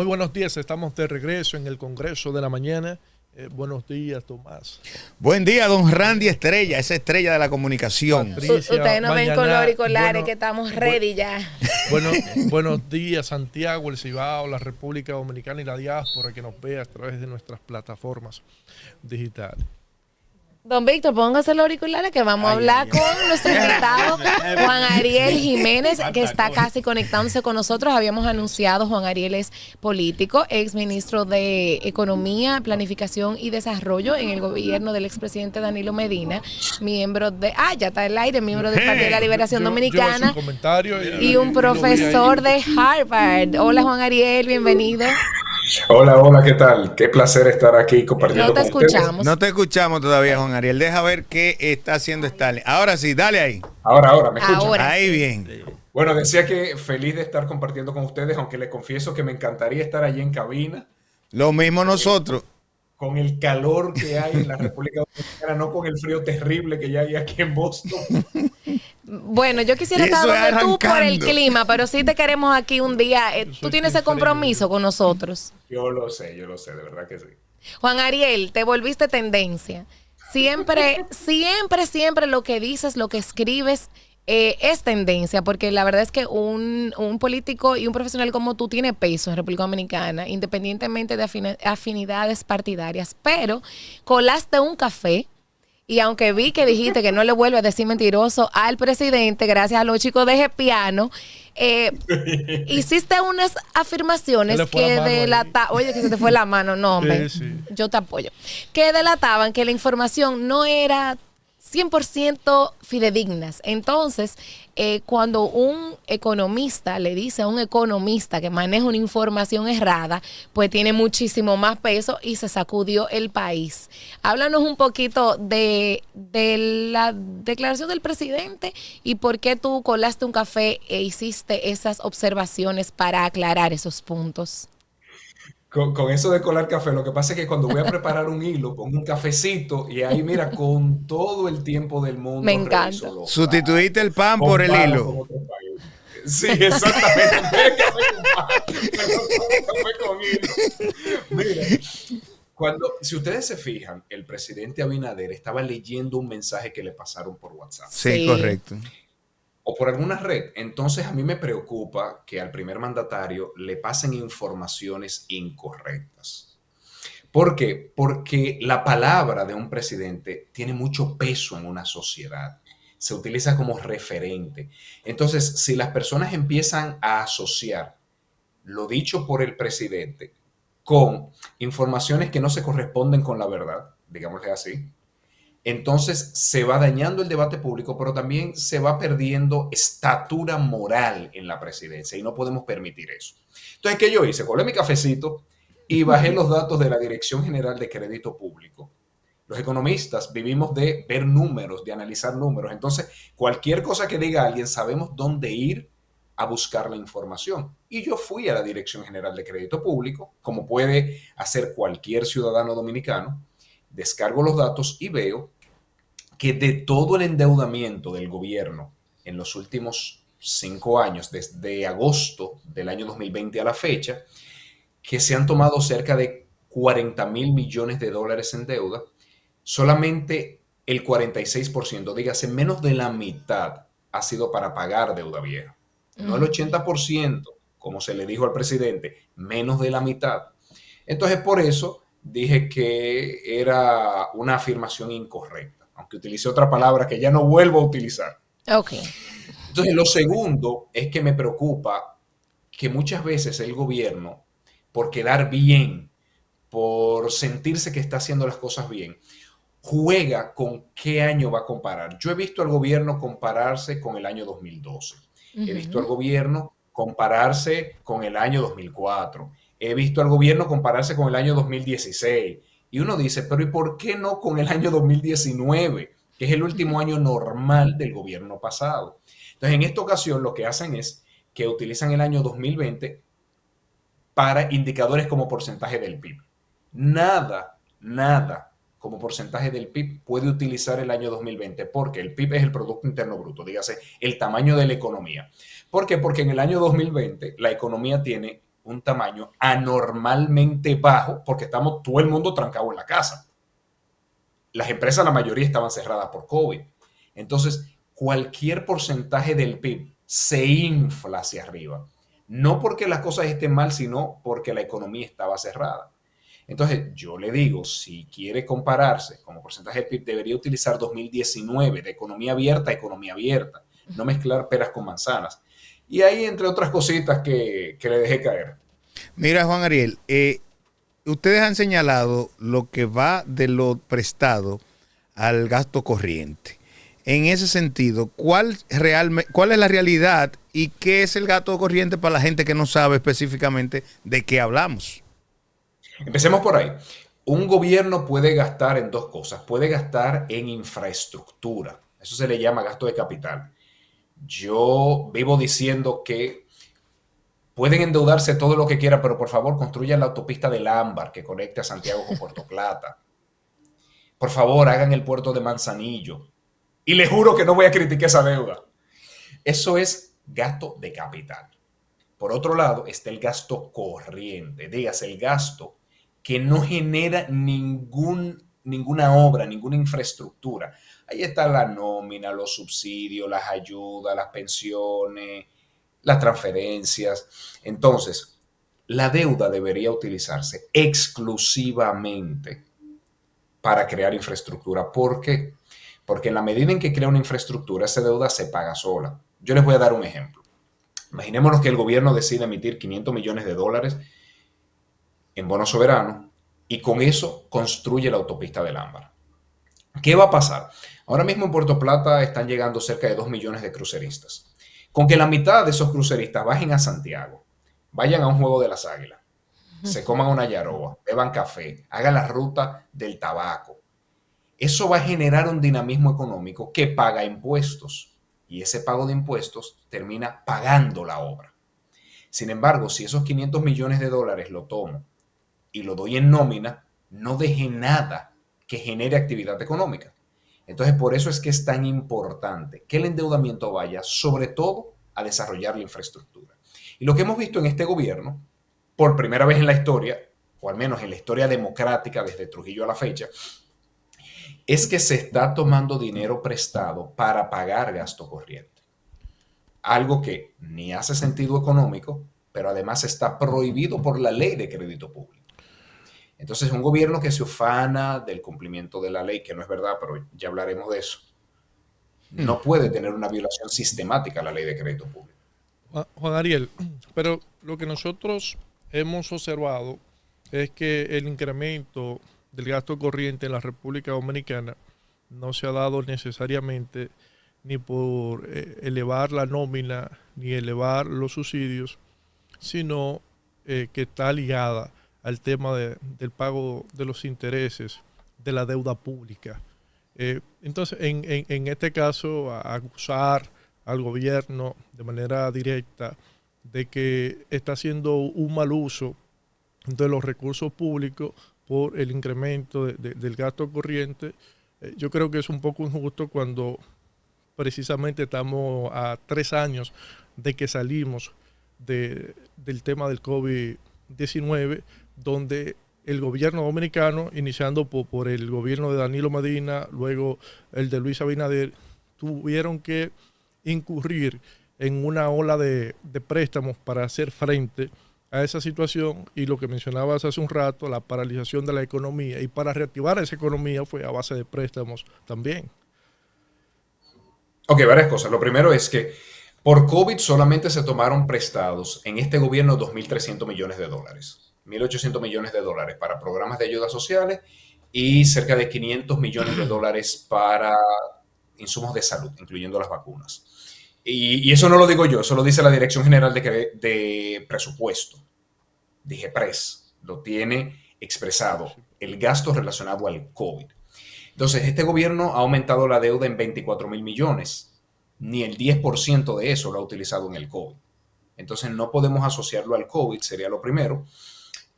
Muy buenos días, estamos de regreso en el Congreso de la Mañana. Buenos días, Tomás. Buen día, don Randy Estrella, esa estrella de la comunicación. Patricia, Ustedes no ven con los auriculares bueno, que estamos ready ya. Buenos días, Santiago, el Cibao, la República Dominicana y la diáspora que nos ve a través de nuestras plataformas digitales. Don Víctor, póngase los auriculares que vamos a hablar con nuestro invitado Juan Ariel Jiménez, que está casi conectándose con nosotros. Habíamos anunciado, Juan Ariel es político, ex ministro de Economía, Planificación y Desarrollo en el gobierno del expresidente Danilo Medina, miembro de, ya está el aire, miembro del Partido de la Liberación Dominicana y un profesor de Harvard. Hola Juan Ariel, bienvenido. Hola, ¿qué tal? Qué placer estar aquí compartiendo con ustedes. No te escuchamos todavía, Juan Ariel. Deja ver qué está haciendo Stalin. Ahora sí, dale ahí. Ahora, ¿me escuchan? Ahí bien. Bueno, decía que feliz de estar compartiendo con ustedes, aunque les confieso que me encantaría estar allí en cabina. Lo mismo nosotros. Con el calor que hay en la República Dominicana, no con el frío terrible que ya hay aquí en Boston. Bueno, yo quisiera estar donde tú por el clima, pero sí te queremos aquí un día. Tú tienes ese compromiso con nosotros. Yo lo sé, de verdad que sí. Juan Ariel, te volviste tendencia. Siempre lo que dices, lo que escribes es tendencia, porque la verdad es que un político y un profesional como tú tiene peso en República Dominicana, independientemente de afinidades partidarias, pero colaste un café. Y aunque vi que dijiste que no le vuelve a decir mentiroso al presidente, gracias a los chicos de Gepiano, hiciste unas afirmaciones que delataban, oye, que se te fue la mano, no, hombre, sí. Yo te apoyo, que delataban que la información no era 100% fidedignas. Entonces, cuando un economista le dice a un economista que maneja una información errada, pues tiene muchísimo más peso y se sacudió el país. Háblanos un poquito de la declaración del presidente y por qué tú colaste un café e hiciste esas observaciones para aclarar esos puntos. Con eso de colar café, lo que pasa es que cuando voy a preparar un hilo, pongo un cafecito y ahí, mira, con todo el tiempo del mundo. Me encanta. Sustituiste el pan por el hilo. Sí, exactamente. Café con hilo. Mira, si ustedes se fijan, el presidente Abinader estaba leyendo un mensaje que le pasaron por WhatsApp. Sí, correcto. O por alguna red. Entonces a mí me preocupa que al primer mandatario le pasen informaciones incorrectas. ¿Por qué? Porque la palabra de un presidente tiene mucho peso en una sociedad. Se utiliza como referente. Entonces, si las personas empiezan a asociar lo dicho por el presidente con informaciones que no se corresponden con la verdad, digámosle así, entonces se va dañando el debate público, pero también se va perdiendo estatura moral en la presidencia y no podemos permitir eso. Entonces, ¿qué yo hice? Colé mi cafecito y bajé los datos de la Dirección General de Crédito Público. Los economistas vivimos de ver números, de analizar números. Entonces, cualquier cosa que diga alguien, sabemos dónde ir a buscar la información. Y yo fui a la Dirección General de Crédito Público, como puede hacer cualquier ciudadano dominicano. Descargo los datos y veo que de todo el endeudamiento del gobierno en los últimos 5 años, desde agosto del año 2020 a la fecha, que se han tomado cerca de 40,000 millones de dólares en deuda, solamente el 46%, dígase menos de la mitad, ha sido para pagar deuda vieja. No el 80%, como se le dijo al presidente, menos de la mitad. Entonces, por eso dije que era una afirmación incorrecta, aunque utilicé otra palabra que ya no vuelvo a utilizar. Ok. Entonces, lo segundo es que me preocupa que muchas veces el gobierno, por quedar bien, por sentirse que está haciendo las cosas bien, juega con qué año va a comparar. Yo he visto al gobierno compararse con el año 2012. He visto al gobierno compararse con el año 2004. He visto al gobierno compararse con el año 2016. Y uno dice, pero ¿y por qué no con el año 2019? Que es el último año normal del gobierno pasado. Entonces, en esta ocasión lo que hacen es que utilizan el año 2020 para indicadores como porcentaje del PIB. Nada como porcentaje del PIB puede utilizar el año 2020, porque el PIB es el Producto Interno Bruto, dígase, el tamaño de la economía. ¿Por qué? Porque en el año 2020 la economía tiene un tamaño anormalmente bajo porque estamos todo el mundo trancado en la casa. Las empresas, la mayoría estaban cerradas por COVID. Entonces, cualquier porcentaje del PIB se infla hacia arriba. No porque las cosas estén mal, sino porque la economía estaba cerrada. Entonces, yo le digo, si quiere compararse como porcentaje del PIB, debería utilizar 2019 de economía abierta a economía abierta. No mezclar peras con manzanas. Y ahí, entre otras cositas que le dejé caer. Mira, Juan Ariel, ustedes han señalado lo que va de lo prestado al gasto corriente. En ese sentido, ¿cuál es la realidad y qué es el gasto corriente para la gente que no sabe específicamente de qué hablamos? Empecemos por ahí. Un gobierno puede gastar en dos cosas. Puede gastar en infraestructura. Eso se le llama gasto de capital. Yo vivo diciendo que pueden endeudarse todo lo que quieran, pero por favor construyan la autopista del Ámbar que conecte a Santiago con Puerto Plata. Por favor, hagan el puerto de Manzanillo. Y les juro que no voy a criticar esa deuda. Eso es gasto de capital. Por otro lado, está el gasto corriente. Dígase, el gasto que no genera ninguna obra, ninguna infraestructura. Ahí está la nómina, los subsidios, las ayudas, las pensiones, las transferencias. Entonces, la deuda debería utilizarse exclusivamente para crear infraestructura. ¿Por qué? Porque en la medida en que crea una infraestructura, esa deuda se paga sola. Yo les voy a dar un ejemplo. Imaginémonos que el gobierno decide emitir $500 millones en bonos soberanos y con eso construye la autopista del Ámbar. ¿Qué va a pasar? Ahora mismo en Puerto Plata están llegando cerca de 2 millones de cruceristas. Con que la mitad de esos cruceristas bajen a Santiago, vayan a un juego de las Águilas, se coman una yaroa, beban café, hagan la ruta del tabaco. Eso va a generar un dinamismo económico que paga impuestos y ese pago de impuestos termina pagando la obra. Sin embargo, si esos $500 millones lo tomo y lo doy en nómina, no deje nada que genere actividad económica. Entonces, por eso es que es tan importante que el endeudamiento vaya, sobre todo, a desarrollar la infraestructura. Y lo que hemos visto en este gobierno, por primera vez en la historia, o al menos en la historia democrática desde Trujillo a la fecha, es que se está tomando dinero prestado para pagar gasto corriente. Algo que ni hace sentido económico, pero además está prohibido por la ley de crédito público. Entonces, un gobierno que se ufana del cumplimiento de la ley, que no es verdad, pero ya hablaremos de eso, no puede tener una violación sistemática a la ley de crédito público. Juan Ariel, pero lo que nosotros hemos observado es que el incremento del gasto corriente en la República Dominicana no se ha dado necesariamente ni por elevar la nómina ni elevar los subsidios, sino que está ligada al tema del pago de los intereses de la deuda pública. Entonces, en este caso, acusar al gobierno de manera directa de que está haciendo un mal uso de los recursos públicos por el incremento del gasto corriente, yo creo que es un poco injusto cuando precisamente estamos a 3 años de que salimos del tema del COVID-19, donde el gobierno dominicano, iniciando por el gobierno de Danilo Medina, luego el de Luis Abinader, tuvieron que incurrir en una ola de préstamos para hacer frente a esa situación, y lo que mencionabas hace un rato, la paralización de la economía, y para reactivar esa economía fue a base de préstamos también. Ok, varias cosas. Lo primero es que por COVID solamente se tomaron prestados en este gobierno $2.300 millones, $1.800 millones para programas de ayudas sociales y cerca de $500 millones para insumos de salud, incluyendo las vacunas. Y eso no lo digo yo, eso lo dice la Dirección General de Presupuesto, DGPRES, lo tiene expresado, el gasto relacionado al COVID. Entonces, este gobierno ha aumentado la deuda en 24.000 millones, ni el 10% de eso lo ha utilizado en el COVID. Entonces, no podemos asociarlo al COVID, sería lo primero.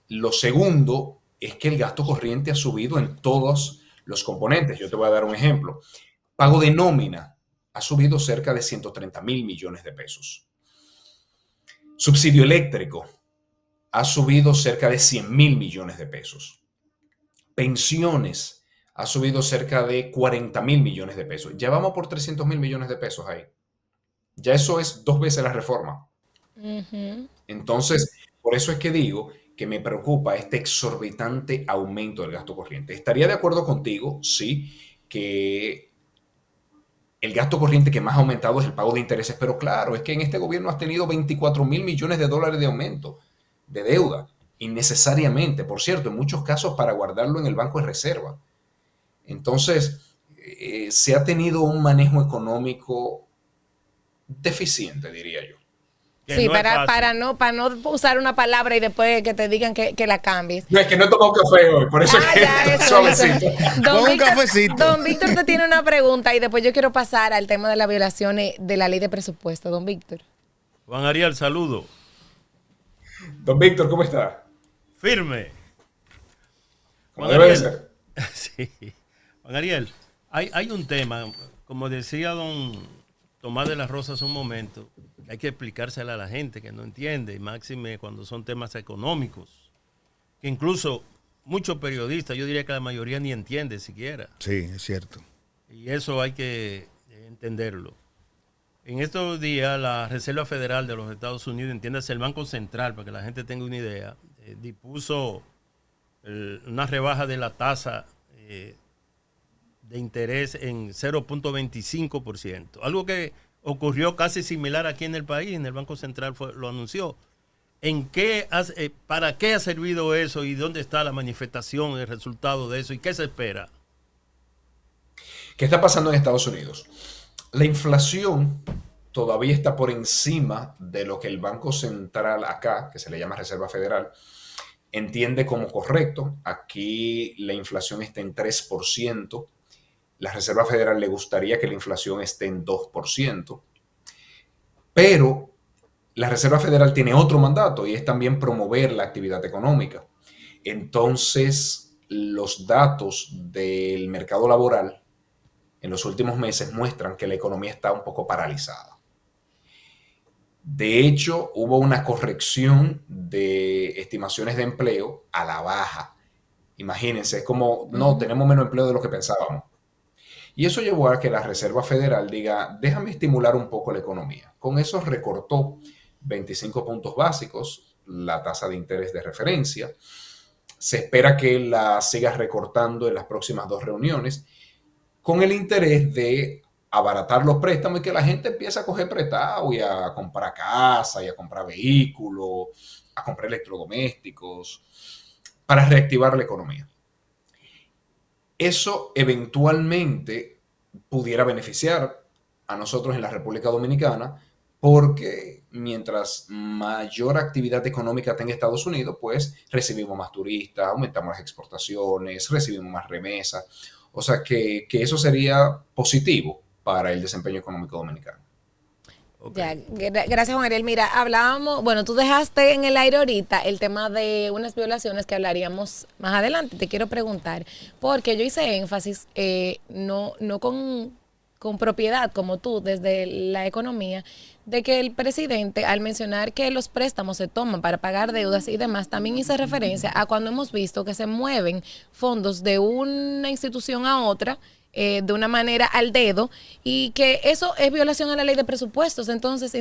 Lo segundo es que el gasto corriente ha subido en todos los componentes. Yo te voy a dar un ejemplo. Pago de nómina ha subido cerca de 130.000 millones de pesos. Subsidio eléctrico ha subido cerca de 100.000 millones de pesos. Pensiones ha subido cerca de 40.000 millones de pesos. Ya vamos por 300.000 millones de pesos ahí. Ya eso es 2 veces la reforma. Entonces, por eso es que digo que me preocupa este exorbitante aumento del gasto corriente. Estaría de acuerdo contigo, sí, que el gasto corriente que más ha aumentado es el pago de intereses, pero claro, es que en este gobierno has tenido 24.000 millones de dólares de aumento de deuda, innecesariamente, por cierto, en muchos casos para guardarlo en el banco de reserva. Entonces, se ha tenido un manejo económico deficiente, diría yo. Sí, no para no usar una palabra y después que te digan que la cambies. No, es que no he tomado café hoy, por eso es que suavecito. Con un cafecito. Don Víctor te tiene una pregunta y después yo quiero pasar al tema de las violaciones de la ley de presupuesto. Don Víctor. Juan Ariel, saludo. Don Víctor, ¿cómo está? Firme. Como debe ser. Sí. Juan Ariel, hay un tema, como decía don Tomás de la Rosa hace un momento, hay que explicársela a la gente que no entiende, y máxime cuando son temas económicos, que incluso muchos periodistas, yo diría que la mayoría ni entiende siquiera. Sí, es cierto. Y eso hay que entenderlo. En estos días, la Reserva Federal de los Estados Unidos, entiéndase el Banco Central, para que la gente tenga una idea, dispuso una rebaja de la tasa de interés en 0.25%. Algo que ocurrió casi similar aquí en el país, en el Banco Central lo anunció. ¿Para qué ha servido eso y dónde está la manifestación, el resultado de eso y qué se espera? ¿Qué está pasando en Estados Unidos? La inflación todavía está por encima de lo que el Banco Central acá, que se le llama Reserva Federal, entiende como correcto. Aquí la inflación está en 3%. La Reserva Federal le gustaría que la inflación esté en 2%. Pero la Reserva Federal tiene otro mandato y es también promover la actividad económica. Entonces, los datos del mercado laboral en los últimos meses muestran que la economía está un poco paralizada. De hecho, hubo una corrección de estimaciones de empleo a la baja. Imagínense, es como, no, tenemos menos empleo de lo que pensábamos. Y eso llevó a que la Reserva Federal diga, déjame estimular un poco la economía. Con eso recortó 25 puntos básicos la tasa de interés de referencia. Se espera que la siga recortando en las próximas 2 reuniones, con el interés de abaratar los préstamos y que la gente empiece a coger prestado y a comprar casa y a comprar vehículos, a comprar electrodomésticos, para reactivar la economía. Eso eventualmente pudiera beneficiar a nosotros en la República Dominicana porque mientras mayor actividad económica tenga Estados Unidos, pues recibimos más turistas, aumentamos las exportaciones, recibimos más remesas. O sea que eso sería positivo para el desempeño económico dominicano. Okay. Ya, gracias Juan Ariel. Mira, hablábamos, bueno, tú dejaste en el aire ahorita el tema de unas violaciones que hablaríamos más adelante. Te quiero preguntar, porque yo hice énfasis, no con propiedad como tú, desde la economía, de que el presidente, al mencionar que los préstamos se toman para pagar deudas y demás, también hice referencia a cuando hemos visto que se mueven fondos de una institución a otra, de una manera al dedo, y que eso es violación a la ley de presupuestos. Entonces,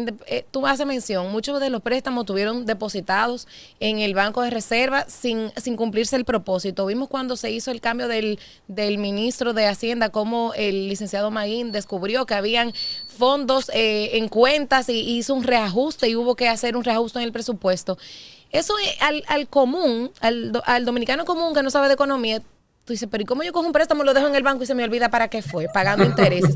tú haces mención, muchos de los préstamos tuvieron depositados en el Banco de Reserva sin cumplirse el propósito. Vimos cuando se hizo el cambio del ministro de Hacienda, como el licenciado Magín descubrió que habían fondos en cuentas y hizo un reajuste y hubo que hacer un reajuste en el presupuesto. Eso al común, al dominicano común que no sabe de economía, tú dices, pero ¿y cómo yo cojo un préstamo, lo dejo en el banco y se me olvida para qué fue? Pagando intereses,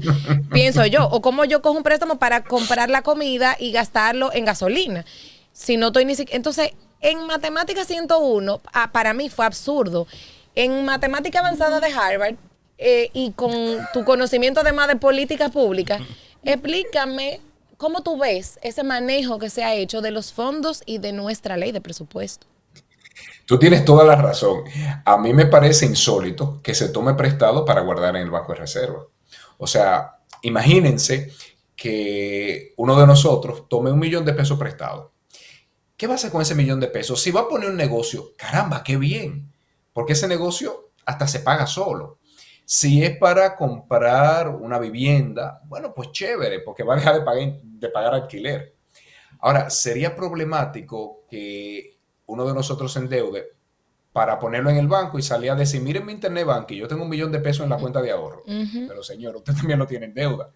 pienso yo. O cómo yo cojo un préstamo para comprar la comida y gastarlo en gasolina. Si no estoy ni siquiera... Entonces, en Matemática 101, para mí fue absurdo. En Matemática Avanzada de Harvard, y con tu conocimiento además de política pública, explícame cómo tú ves ese manejo que se ha hecho de los fondos y de nuestra ley de presupuesto. Tú tienes toda la razón. A mí me parece insólito que se tome prestado para guardar en el Banco de Reserva. O sea, imagínense que uno de nosotros tome $1 millón prestado ¿qué va a hacer con ese $1.000.000? Si va a poner un negocio, caramba, qué bien, porque ese negocio hasta se paga solo. Si es para comprar una vivienda, bueno, pues chévere, porque va a dejar de pagar alquiler. Ahora, sería problemático que uno de nosotros se endeude para ponerlo en el banco y salir a decir, miren mi internet banking, yo tengo $1.000.000 en la cuenta de ahorro. Pero señor, usted también lo tiene en deuda.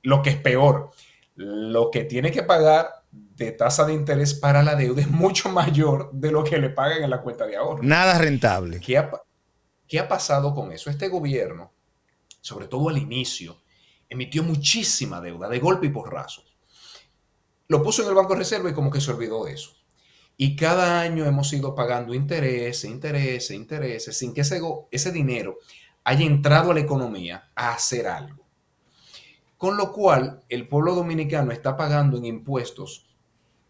Lo que es peor, lo que tiene que pagar de tasa de interés para la deuda es mucho mayor de lo que le pagan en la cuenta de ahorro. Nada rentable. ¿Qué ha pasado con eso? Este gobierno, sobre todo al inicio, emitió muchísima deuda de golpe y porrazo. Lo puso en el Banco de Reserva y como que se olvidó de eso. Y cada año hemos ido pagando intereses, sin que ese dinero haya entrado a la economía a hacer algo. Con lo cual, el pueblo dominicano está pagando en impuestos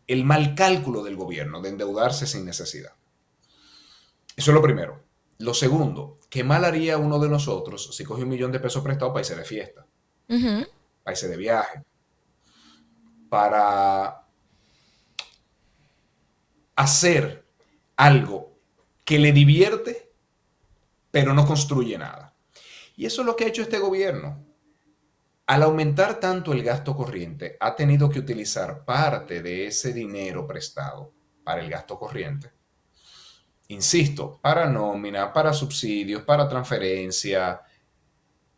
el mal cálculo del gobierno de endeudarse sin necesidad. Eso es lo primero. Lo segundo, ¿qué mal haría uno de nosotros si coge $1.000.000 prestado para irse de fiesta? Para irse de viaje. Para hacer algo que le divierte, pero no construye nada. Y eso es lo que ha hecho este gobierno. Al aumentar tanto el gasto corriente, ha tenido que utilizar parte de ese dinero prestado para el gasto corriente. Insisto, para nómina, para subsidios, para transferencia,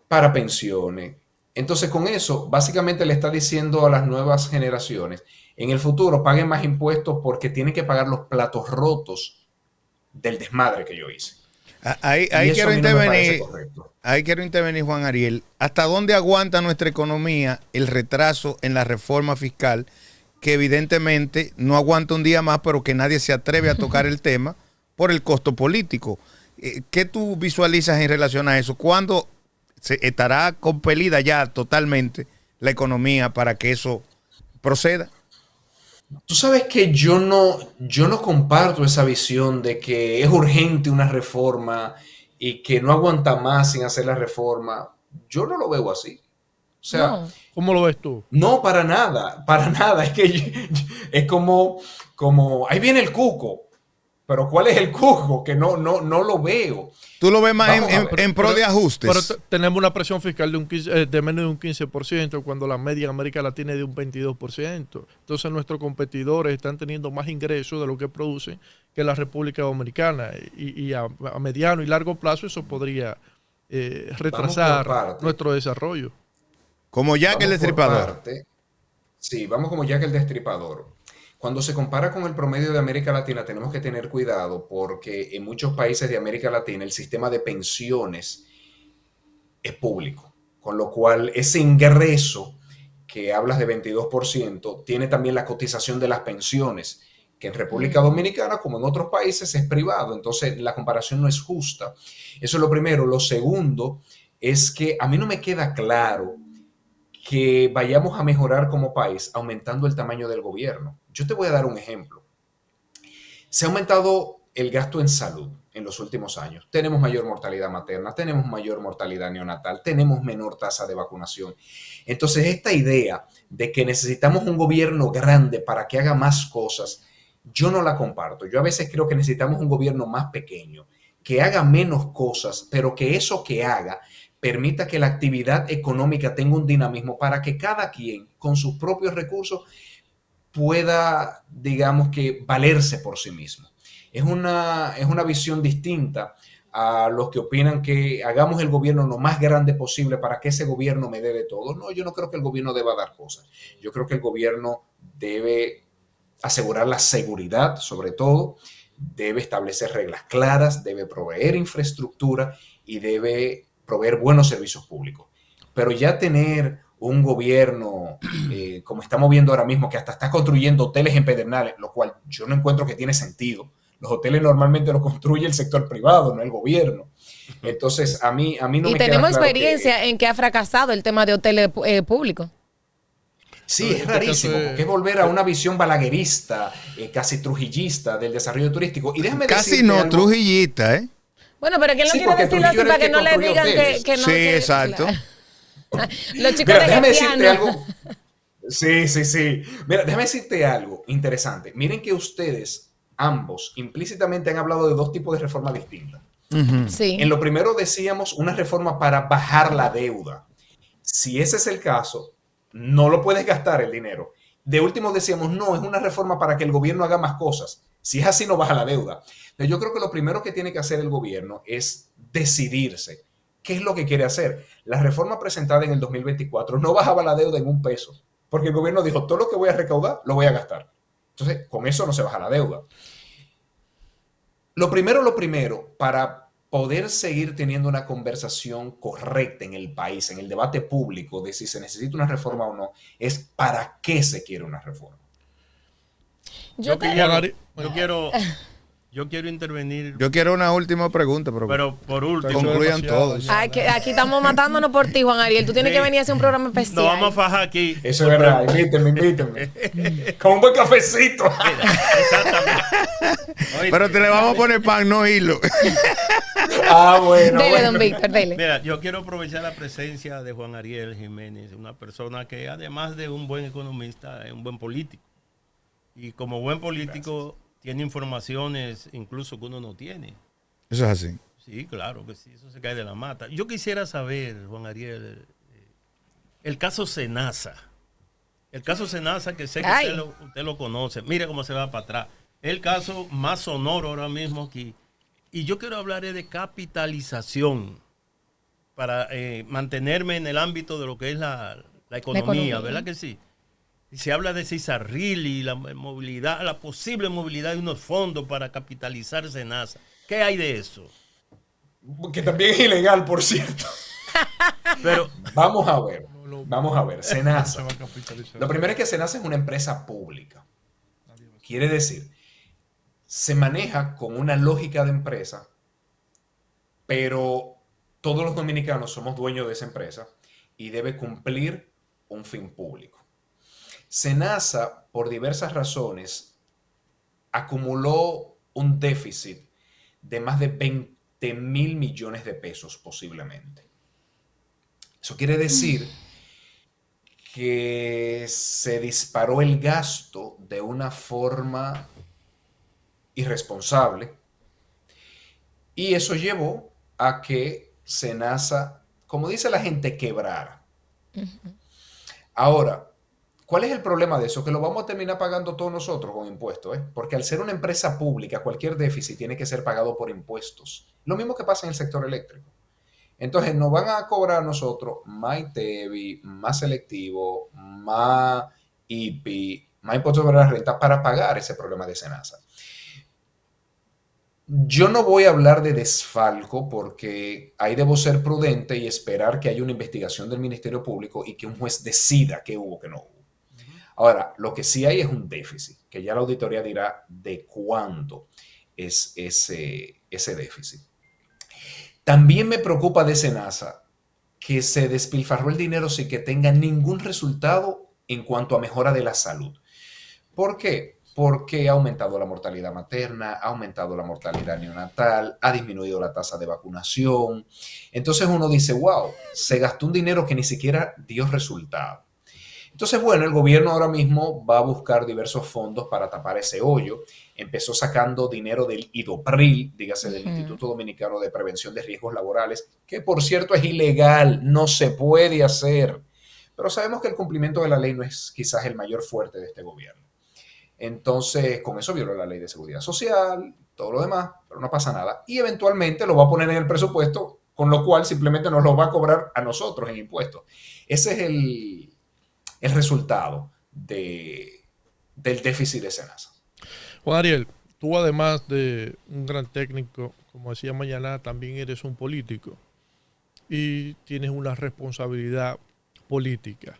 para pensiones. Entonces, con eso, básicamente le está diciendo a las nuevas generaciones, en el futuro paguen más impuestos porque tienen que pagar los platos rotos del desmadre que yo hice. Ahí quiero intervenir. Ahí quiero intervenir, Juan Ariel. ¿Hasta dónde aguanta nuestra economía el retraso en la reforma fiscal? Que evidentemente no aguanta un día más, pero que nadie se atreve a tocar el tema por el costo político. ¿Qué tú visualizas en relación a eso? ¿Cuándo se estará compelida ya totalmente la economía para que eso proceda? Tú sabes que yo no comparto esa visión de que es urgente una reforma y que no aguanta más sin hacer la reforma. Yo no lo veo así. O sea, no. ¿Cómo lo ves tú? No, para nada. Es que es como ahí viene el cuco. Pero ¿cuál es el cuco? Que no lo veo. ¿Tú lo ves más en pro de ajustes? Pero tenemos una presión fiscal de menos de un 15%, cuando la media en América Latina es de un 22%. Entonces nuestros competidores están teniendo más ingresos de lo que producen que la República Dominicana. Y a mediano y largo plazo eso podría retrasar nuestro desarrollo. Como Jack el Destripador. Sí, vamos como Jack el Destripador. Cuando se compara con el promedio de América Latina, tenemos que tener cuidado porque en muchos países de América Latina el sistema de pensiones es público, con lo cual ese ingreso que hablas de 22% tiene también la cotización de las pensiones, que en República Dominicana, como en otros países, es privado. Entonces, la comparación no es justa. Eso es lo primero. Lo segundo es que a mí no me queda claro que vayamos a mejorar como país aumentando el tamaño del gobierno. Yo te voy a dar un ejemplo. Se ha aumentado el gasto en salud en los últimos años. Tenemos mayor mortalidad materna, tenemos mayor mortalidad neonatal, tenemos menor tasa de vacunación. Entonces, esta idea de que necesitamos un gobierno grande para que haga más cosas, yo no la comparto. Yo a veces creo que necesitamos un gobierno más pequeño, que haga menos cosas, pero que eso que haga permita que la actividad económica tenga un dinamismo para que cada quien, con sus propios recursos, pueda, digamos que, valerse por sí mismo. Es una visión distinta a los que opinan que hagamos el gobierno lo más grande posible para que ese gobierno me dé de todo. No, yo no creo que el gobierno deba dar cosas. Yo creo que el gobierno debe asegurar la seguridad, sobre todo, debe establecer reglas claras, debe proveer infraestructura y debe proveer buenos servicios públicos. Pero ya tener un gobierno, como estamos viendo ahora mismo, que hasta está construyendo hoteles en Pedernales, lo cual yo no encuentro que tiene sentido. Los hoteles normalmente los construye el sector privado, no el gobierno. Entonces, a mí no me queda claro. Y tenemos experiencia en que ha fracasado el tema de hoteles públicos. Sí, es rarísimo, porque es volver a una visión balaguerista, casi trujillista del desarrollo turístico. Y déjame casi no, algo. Trujillista, ¿eh? Bueno, pero ¿quién no quiere decirlo así para que no le digan que no? Sí, exacto. Los chicos de déjame decirte algo. Sí, sí, sí. Mira, déjame decirte algo interesante. Miren que ustedes, ambos, implícitamente han hablado de dos tipos de reformas distintas. Sí. En lo primero decíamos una reforma para bajar la deuda. Si ese es el caso, no lo puedes gastar el dinero. De último decíamos, no, es una reforma para que el gobierno haga más cosas. Si es así, no baja la deuda. Entonces, yo creo que lo primero que tiene que hacer el gobierno es decidirse. ¿Qué es lo que quiere hacer? La reforma presentada en el 2024 no bajaba la deuda en un peso, porque el gobierno dijo, todo lo que voy a recaudar, lo voy a gastar. Entonces, con eso no se baja la deuda. Lo primero, para poder seguir teniendo una conversación correcta en el país, en el debate público de si se necesita una reforma o no, es para qué se quiere una reforma. Yo quiero intervenir. Yo quiero una última pregunta, pero por último. Concluyan todos. Aquí estamos matándonos por ti, Juan Ariel. Tú tienes que venir a hacer un programa especial. Nos vamos a fajar aquí. Eso es verdad. Invítenme. Con un buen cafecito. Exactamente. Pero te le vamos a poner pan, no hilo. Bueno. Dele, don Víctor, dele. Mira, yo quiero aprovechar la presencia de Juan Ariel Jiménez, una persona que además de un buen economista, es un buen político. Y como buen político, tiene informaciones incluso que uno no tiene. Eso es así. Sí, claro que sí, eso se cae de la mata. Yo quisiera saber, Juan Ariel, el caso Senasa. El caso Senasa, que sé que usted lo conoce. Mire cómo se va para atrás. Es el caso más sonoro ahora mismo aquí. Y yo quiero hablar de capitalización para mantenerme en el ámbito de lo que es la economía, ¿verdad que sí? Y se habla de Cizarril y la movilidad, la posible movilidad de unos fondos para capitalizar Senasa. ¿Qué hay de eso? Que también es ilegal, por cierto. Pero vamos a ver. Senasa. Lo primero es que Senasa es una empresa pública. Quiere decir, se maneja con una lógica de empresa, pero todos los dominicanos somos dueños de esa empresa y debe cumplir un fin público. Senasa, por diversas razones, acumuló un déficit de más de 20,000 millones de pesos posiblemente. Eso quiere decir que se disparó el gasto de una forma irresponsable y eso llevó a que Senasa, como dice la gente, quebrara. Ahora, ¿cuál es el problema de eso? Que lo vamos a terminar pagando todos nosotros con impuestos, porque al ser una empresa pública, cualquier déficit tiene que ser pagado por impuestos. Lo mismo que pasa en el sector eléctrico. Entonces nos van a cobrar a nosotros más ITEVI, más selectivo, más IPI, más impuestos sobre la renta para pagar ese problema de Senasa. Yo no voy a hablar de desfalco porque ahí debo ser prudente y esperar que haya una investigación del Ministerio Público y que un juez decida qué hubo, qué no hubo. Ahora, lo que sí hay es un déficit, que ya la auditoría dirá de cuánto es ese déficit. También me preocupa de Senasa que se despilfarró el dinero sin que tenga ningún resultado en cuanto a mejora de la salud. ¿Por qué? Porque ha aumentado la mortalidad materna, ha aumentado la mortalidad neonatal, ha disminuido la tasa de vacunación. Entonces uno dice, wow, se gastó un dinero que ni siquiera dio resultado. Entonces, bueno, el gobierno ahora mismo va a buscar diversos fondos para tapar ese hoyo. Empezó sacando dinero del IDOPRIL, dígase del Instituto Dominicano de Prevención de Riesgos Laborales, que por cierto es ilegal, no se puede hacer. Pero sabemos que el cumplimiento de la ley no es quizás el mayor fuerte de este gobierno. Entonces, con eso violó la ley de seguridad social, todo lo demás, pero no pasa nada. Y eventualmente lo va a poner en el presupuesto, con lo cual simplemente nos lo va a cobrar a nosotros en impuestos. Ese es el resultado del déficit de Senasa. Juan Ariel, tú además de un gran técnico, como decía Mañana, también eres un político y tienes una responsabilidad política.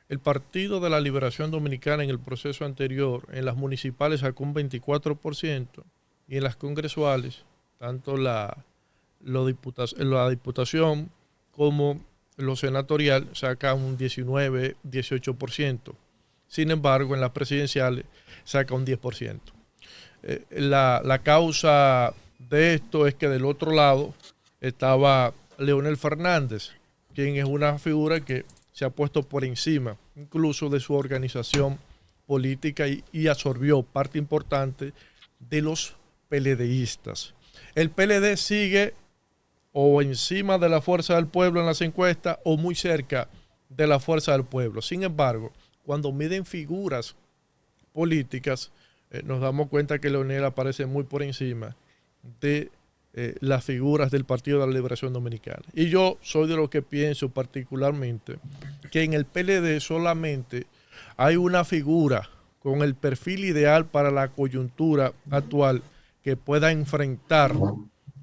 El Partido de la Liberación Dominicana en el proceso anterior, en las municipales sacó un 24% y en las congresuales, tanto la diputación como lo senatorial saca un 19-18%. Sin embargo, en las presidenciales saca un 10%. La causa de esto es que del otro lado estaba Leonel Fernández, quien es una figura que se ha puesto por encima incluso de su organización política y absorbió parte importante de los PLDistas. El PLD sigue o encima de la Fuerza del Pueblo en las encuestas o muy cerca de la Fuerza del Pueblo. Sin embargo, cuando miden figuras políticas, nos damos cuenta que Leonel aparece muy por encima de las figuras del Partido de la Liberación Dominicana. Y yo soy de los que pienso particularmente que en el PLD solamente hay una figura con el perfil ideal para la coyuntura actual que pueda enfrentar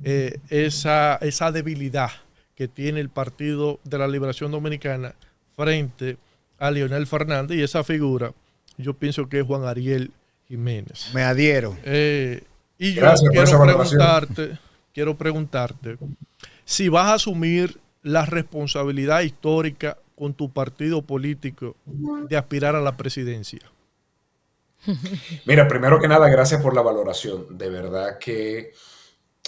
esa debilidad que tiene el Partido de la Liberación Dominicana frente a Leonel Fernández, y esa figura yo pienso que es Juan Ariel Jiménez. Me adhiero. Y yo Gracias quiero preguntarte si vas a asumir la responsabilidad histórica con tu partido político de aspirar a la presidencia. Mira, primero que nada, gracias por la valoración. De verdad que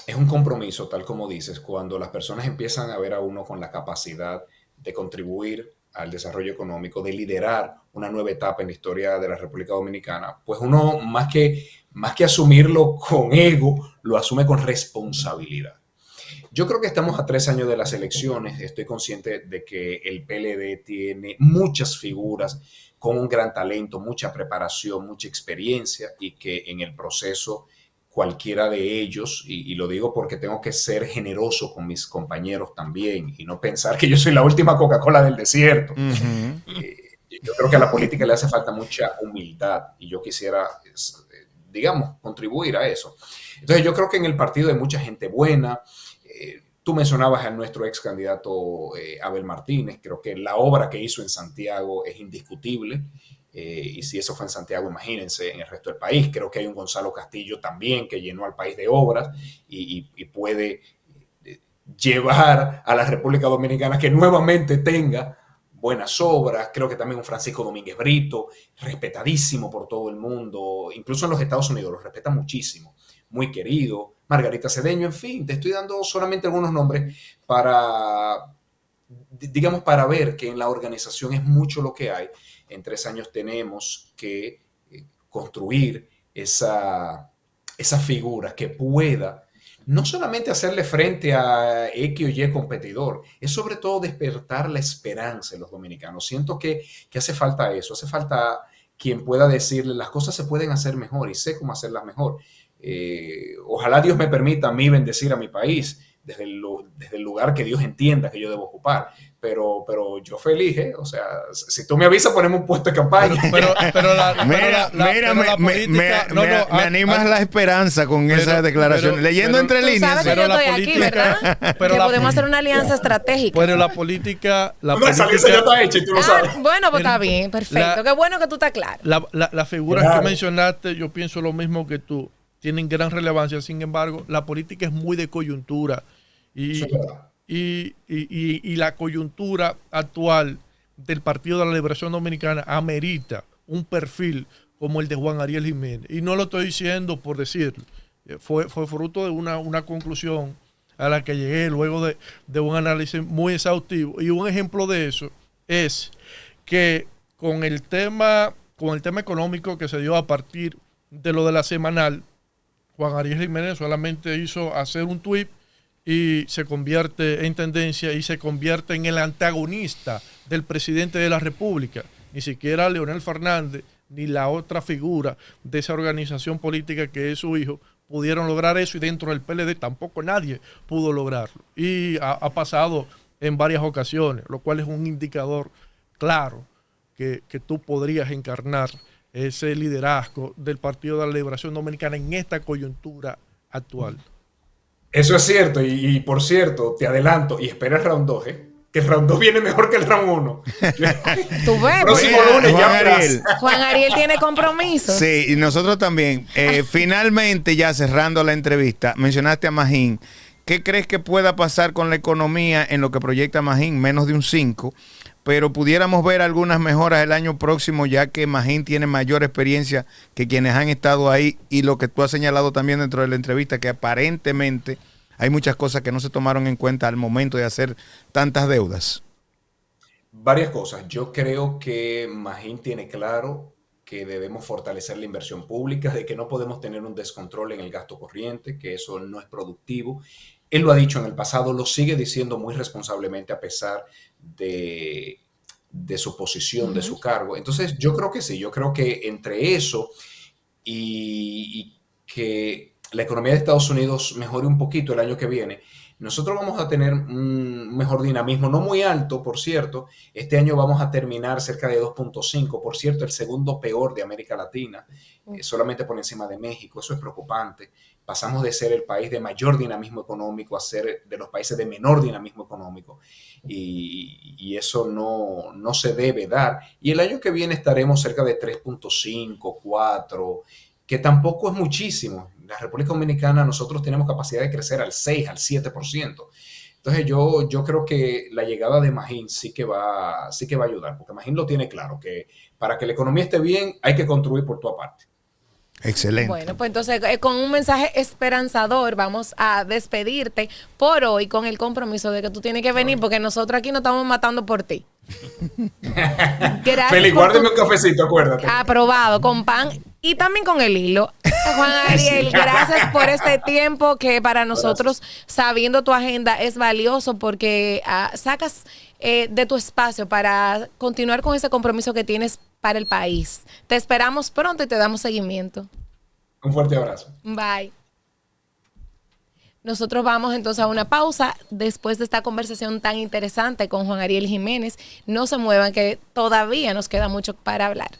es un compromiso, tal como dices, cuando las personas empiezan a ver a uno con la capacidad de contribuir al desarrollo económico, de liderar una nueva etapa en la historia de la República Dominicana, pues uno más que asumirlo con ego, lo asume con responsabilidad. Yo creo que estamos a 3 años de las elecciones. Estoy consciente de que el PLD tiene muchas figuras con un gran talento, mucha preparación, mucha experiencia, y que en el proceso cualquiera de ellos, y lo digo porque tengo que ser generoso con mis compañeros también y no pensar que yo soy la última Coca-Cola del desierto. Yo creo que a la política le hace falta mucha humildad y yo quisiera, digamos, contribuir a eso. Entonces yo creo que en el partido hay mucha gente buena. Tú mencionabas a nuestro ex candidato Abel Martínez. Creo que la obra que hizo en Santiago es indiscutible. Y si eso fue en Santiago, imagínense en el resto del país. Creo que hay un Gonzalo Castillo también que llenó al país de obras y puede llevar a la República Dominicana que nuevamente tenga buenas obras. Creo que también un Francisco Domínguez Brito, respetadísimo por todo el mundo, incluso en los Estados Unidos, lo respeta muchísimo, muy querido. Margarita Cedeño, en fin, te estoy dando solamente algunos nombres para, digamos, para ver que en la organización es mucho lo que hay. En 3 años tenemos que construir esa figura que pueda no solamente hacerle frente a X o Y competidor, es sobre todo despertar la esperanza en los dominicanos. Siento que hace falta eso, hace falta quien pueda decirle las cosas se pueden hacer mejor y sé cómo hacerlas mejor. Ojalá Dios me permita a mí bendecir a mi país desde el lugar que Dios entienda que yo debo ocupar. Pero yo feliz, ¿eh? O sea, si tú me avisas, ponemos un puesto de campaña. Me animas la esperanza con esa declaración. Leyendo entre líneas. Sabes que yo estoy aquí, ¿verdad? Que podemos hacer una alianza estratégica. Pero la política... Esa alianza ya está hecha y tú lo sabes. Bueno, pues está bien, perfecto. Qué bueno que tú estás claro. Las figuras que mencionaste, yo pienso lo mismo que tú. Tienen gran relevancia. Sin embargo, la política es muy de coyuntura. Y la coyuntura actual del Partido de la Liberación Dominicana amerita un perfil como el de Juan Ariel Jiménez. Y no lo estoy diciendo por decirlo. Fue fruto de una conclusión a la que llegué luego de un análisis muy exhaustivo. Y un ejemplo de eso es que con el tema económico que se dio a partir de lo de la semanal, Juan Ariel Jiménez solamente hizo hacer un tuit y se convierte en tendencia y se convierte en el antagonista del presidente de la República. Ni siquiera Leonel Fernández ni la otra figura de esa organización política que es su hijo pudieron lograr eso, y dentro del PLD tampoco nadie pudo lograrlo. Y ha pasado en varias ocasiones, lo cual es un indicador claro que tú podrías encarnar ese liderazgo del Partido de la Liberación Dominicana en esta coyuntura actual. Eso es cierto, y por cierto, te adelanto, y espera el round 2, que el round 2 viene mejor que el round 1. Tú ves, próximo lunes Juan Ariel tiene compromiso. Sí, y nosotros también. Finalmente, ya cerrando la entrevista, mencionaste a Magín. ¿Qué crees que pueda pasar con la economía en lo que proyecta Magín? Menos de un 5%. Pero pudiéramos ver algunas mejoras el año próximo, ya que Magín tiene mayor experiencia que quienes han estado ahí, y lo que tú has señalado también dentro de la entrevista, que aparentemente hay muchas cosas que no se tomaron en cuenta al momento de hacer tantas deudas. Varias cosas. Yo creo que Magín tiene claro que debemos fortalecer la inversión pública, de que no podemos tener un descontrol en el gasto corriente, que eso no es productivo. Él lo ha dicho en el pasado, lo sigue diciendo muy responsablemente a pesar de su posición, de su cargo. Entonces, yo creo que sí, yo creo que entre eso y que la economía de Estados Unidos mejore un poquito el año que viene, nosotros vamos a tener un mejor dinamismo, no muy alto, por cierto. Este año vamos a terminar cerca de 2.5, por cierto, el segundo peor de América Latina, solamente por encima de México. Eso es preocupante. Pasamos de ser el país de mayor dinamismo económico a ser de los países de menor dinamismo económico. Y eso no se debe dar. Y el año que viene estaremos cerca de 3.5, 4, que tampoco es muchísimo. La República Dominicana, nosotros tenemos capacidad de crecer al 6, al 7%. Entonces yo creo que la llegada de Magín sí que va a ayudar, porque Magín lo tiene claro, que para que la economía esté bien hay que construir por tu parte. Excelente. Bueno, pues entonces con un mensaje esperanzador vamos a despedirte por hoy con el compromiso de que tú tienes que venir porque nosotros aquí nos estamos matando por ti. Gracias. Feli, guárdeme un cafecito, acuérdate. Aprobado, con pan y también con el hilo. Juan Ariel, gracias por este tiempo que para nosotros, sabiendo tu agenda, es valioso porque sacas de tu espacio para continuar con ese compromiso que tienes para el país. Te esperamos pronto y te damos seguimiento. Un fuerte abrazo. Bye. Nosotros vamos entonces a una pausa después de esta conversación tan interesante con Juan Ariel Jiménez. No se muevan que todavía nos queda mucho para hablar.